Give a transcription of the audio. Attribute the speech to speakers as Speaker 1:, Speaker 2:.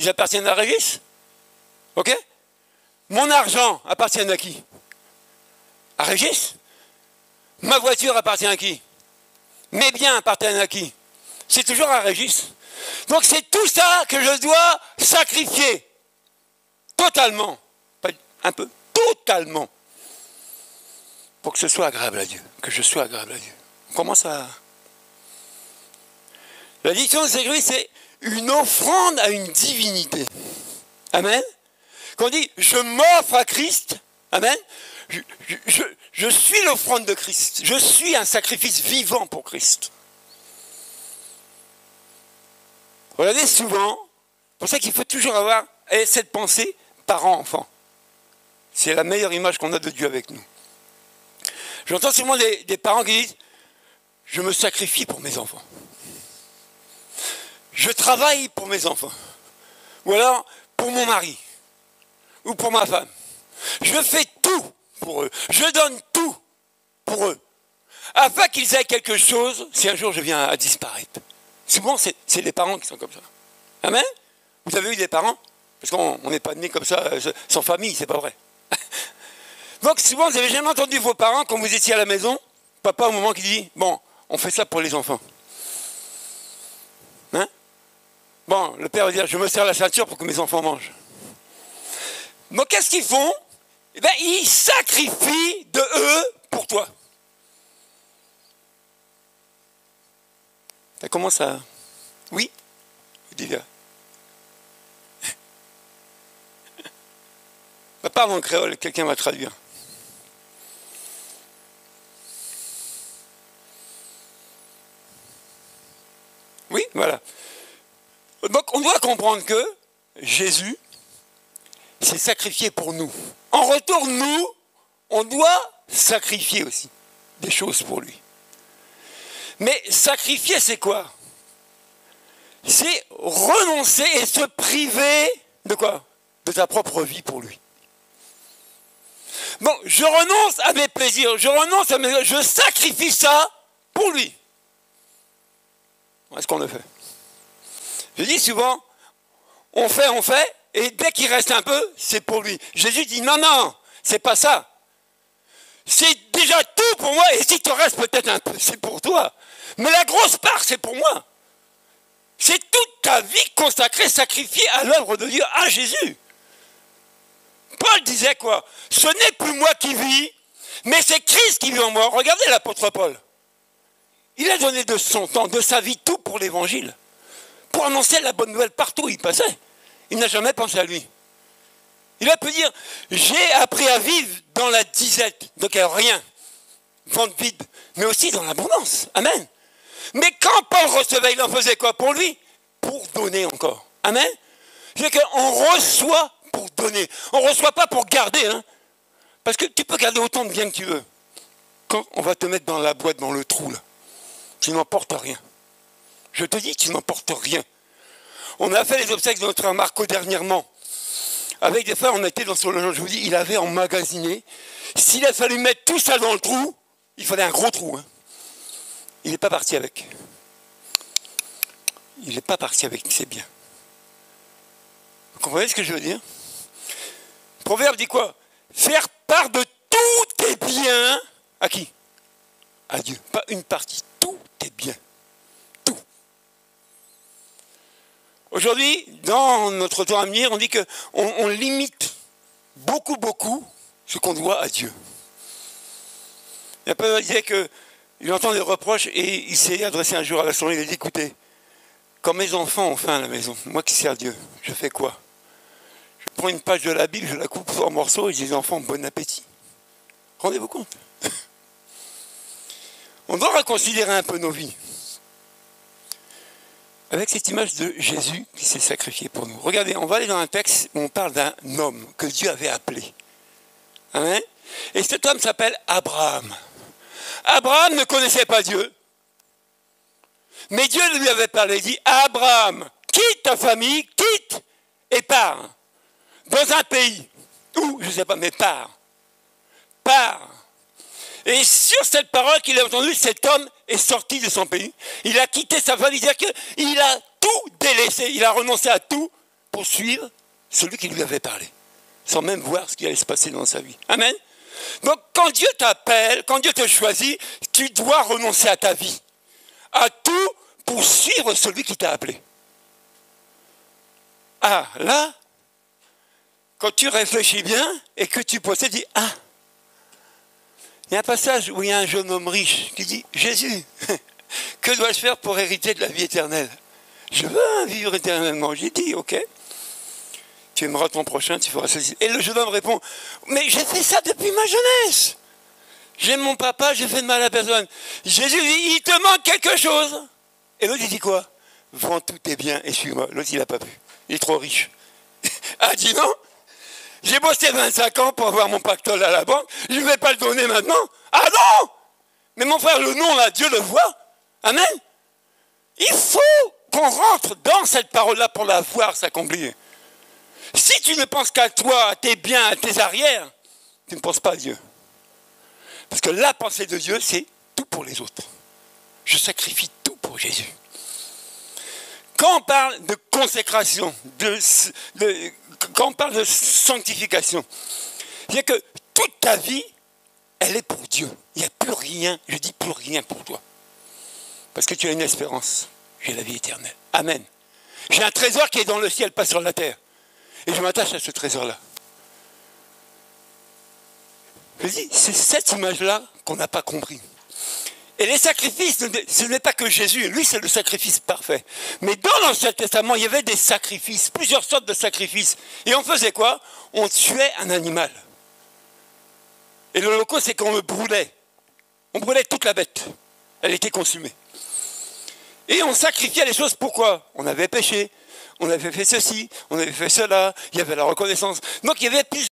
Speaker 1: ils appartiennent à Régis. Ok? Mon argent appartient à qui? À Régis. Ma voiture appartient à qui? Mes biens appartiennent à qui? C'est toujours à Régis. Donc c'est tout ça que je dois sacrifier. Totalement. Pas un peu. Totalement. Pour que ce soit agréable à Dieu. Que je sois agréable à Dieu. On commence à... La définition de sacrifice, c'est une offrande à une divinité. Amen. Quand on dit je m'offre à Christ, amen, je suis l'offrande de Christ. Je suis un sacrifice vivant pour Christ. Regardez souvent, c'est pour ça qu'il faut toujours avoir cette pensée parent-enfant. C'est la meilleure image qu'on a de Dieu avec nous. J'entends souvent des parents qui disent je me sacrifie pour mes enfants. Je travaille pour mes enfants. Ou alors pour mon mari. Ou pour ma femme. Je fais tout pour eux. Je donne tout pour eux. Afin qu'ils aient quelque chose si un jour je viens à disparaître. Souvent, c'est les parents qui sont comme ça. Amen? Vous avez eu des parents? Parce qu'on n'est pas né comme ça, sans famille, c'est pas vrai. Donc souvent, vous n'avez jamais entendu vos parents, quand vous étiez à la maison, papa au moment qui dit, bon, on fait ça pour les enfants. Hein? Bon, le père va dire, je me serre la ceinture pour que mes enfants mangent. Donc qu'est-ce qu'ils font? Eh bien, ils sacrifient de eux pour toi. Ça commence à... Oui? Olivia. Parle en créole, quelqu'un va traduire. Oui, voilà. Donc on doit comprendre que Jésus s'est sacrifié pour nous. En retour, nous, on doit sacrifier aussi des choses pour lui. Mais sacrifier, c'est quoi? C'est renoncer et se priver de quoi? De ta propre vie pour lui. Bon, je renonce à mes plaisirs, je sacrifie ça pour lui. Est-ce qu'on le fait? Je dis souvent, on fait, et dès qu'il reste un peu, c'est pour lui. Jésus dit, non, c'est pas ça. C'est déjà tout pour moi, et si tu restes peut-être un peu, c'est pour toi. Mais la grosse part, c'est pour moi. C'est toute ta vie consacrée, sacrifiée à l'œuvre de Dieu, à Jésus. Paul disait quoi? Ce n'est plus moi qui vis, mais c'est Christ qui vit en moi. Regardez l'apôtre Paul. Il a donné de son temps, de sa vie, tout pour l'évangile. Pour annoncer la bonne nouvelle partout où il passait. Il n'a jamais pensé à lui. Il a pu dire, j'ai appris à vivre dans la disette, donc rien, ventre vide, mais aussi dans l'abondance. Amen. Mais quand Paul recevait, il en faisait quoi pour lui? Pour donner encore. Amen. C'est-à-dire qu'on reçoit pour donner. On ne reçoit pas pour garder. Hein. Parce que tu peux garder autant de biens que tu veux. Quand on va te mettre dans la boîte, dans le trou, là, tu n'emportes rien. Je te dis, tu n'emportes rien. On a fait les obsèques de notre frère Marco dernièrement. Avec des frères, on était dans son logement. Je vous dis, il avait emmagasiné. S'il a fallu mettre tout ça dans le trou, il fallait un gros trou. Hein. Il n'est pas parti avec. Il n'est pas parti avec ses biens. Vous comprenez ce que je veux dire? Le proverbe dit quoi? Faire part de tous tes biens à qui? À Dieu. Pas une partie, tous tes biens. Tout. Aujourd'hui, dans notre temps à venir, on dit qu'on limite beaucoup ce qu'on doit à Dieu. Il y a pas qui disait qu'il entend des reproches et il s'est adressé un jour à l'assemblée, il a dit, écoutez, quand mes enfants ont faim à la maison, moi qui sers Dieu, je fais quoi? Je prends une page de la Bible, je la coupe en morceaux et je dis aux enfants, bon appétit. Rendez-vous compte? On doit reconsidérer un peu nos vies. Avec cette image de Jésus qui s'est sacrifié pour nous. Regardez, on va aller dans un texte où on parle d'un homme que Dieu avait appelé. Amen. Et cet homme s'appelle Abraham. Abraham ne connaissait pas Dieu. Mais Dieu lui avait parlé, il dit, Abraham, quitte ta famille, quitte et pars. Dans un pays où, je ne sais pas, mais pars. Pars. Et sur cette parole qu'il a entendue, cet homme est sorti de son pays. Il a quitté sa famille, c'est-à-dire qu'il a tout délaissé, il a renoncé à tout poursuivre celui qui lui avait parlé, sans même voir ce qui allait se passer dans sa vie. Amen. Donc quand Dieu t'appelle, quand Dieu te choisit, tu dois renoncer à ta vie, à tout pour suivre celui qui t'a appelé. Ah, là, quand tu réfléchis bien et que tu possèdes, dis, ah, il y a un passage où il y a un jeune homme riche qui dit, Jésus, que dois-je faire pour hériter de la vie éternelle? Je veux vivre éternellement. J'ai dit, ok, tu aimeras ton prochain, tu feras ceci. Et le jeune homme répond, mais j'ai fait ça depuis ma jeunesse. J'aime mon papa, j'ai fait de mal à personne. Jésus dit, il te manque quelque chose. Et l'autre, il dit quoi? Vends tous tes biens et suis-moi. L'autre, il n'a pas pu. Il est trop riche. Ah, dis non, j'ai bossé 25 ans pour avoir mon pactole à la banque, je ne vais pas le donner maintenant. Ah non! Mais mon frère, le nom là, Dieu le voit. Amen. Il faut qu'on rentre dans cette parole-là pour la voir s'accomplir. Si tu ne penses qu'à toi, à tes biens, à tes arrières, tu ne penses pas à Dieu. Parce que la pensée de Dieu, c'est tout pour les autres. Je sacrifie tout pour Jésus. Quand on parle de consécration, quand on parle de sanctification, c'est que toute ta vie, elle est pour Dieu. Il n'y a plus rien, je dis plus rien pour toi. Parce que tu as une espérance. J'ai la vie éternelle. Amen. J'ai un trésor qui est dans le ciel, pas sur la terre. Et je m'attache à ce trésor-là. Je dis, c'est cette image-là qu'on n'a pas compris. Et les sacrifices, ce n'est pas que Jésus, lui c'est le sacrifice parfait. Mais dans l'Ancien Testament, il y avait des sacrifices, plusieurs sortes de sacrifices. Et on faisait quoi? On tuait un animal. Et l'Holocauste, c'est qu'on le brûlait. On brûlait toute la bête. Elle était consumée. Et on sacrifiait les choses, pourquoi? On avait péché, on avait fait ceci, on avait fait cela, il y avait la reconnaissance. Donc il y avait plus